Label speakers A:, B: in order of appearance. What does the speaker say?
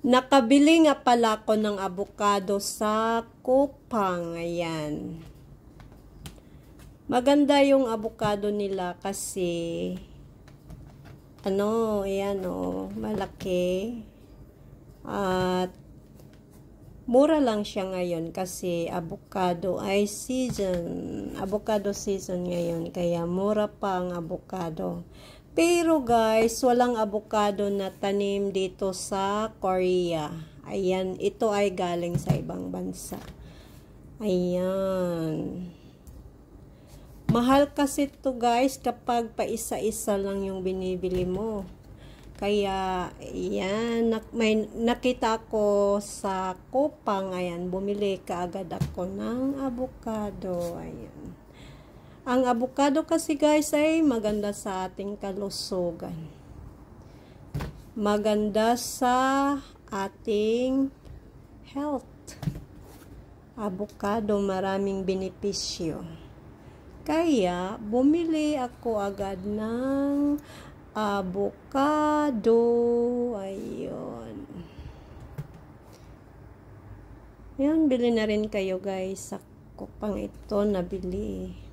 A: Nakabili nga pala ako ng avocado sa Kupang. Ayan. Maganda yung avocado nila kasi ayan malaki. At mura lang siya ngayon kasi avocado ay season. Avocado season ngayon. Kaya mura pa ang avocado. Pero guys, walang avocado na tanim dito sa Korea. Ayan, ito ay galing sa ibang bansa. Ayan. Mahal kasi ito guys kapag paisa-isa lang yung binibili mo. Kaya, ayan, may nakita ko sa Kupang. Ayan, bumili kaagad ako ng avocado. Ayan. Ang avocado kasi guys ay maganda sa ating kalusugan. Maganda sa ating health. Avocado maraming benepisyo. Kaya bumili ako agad ng avocado. Ayun. Ayan, bili na rin kayo guys. Sa Kupang ito nabili.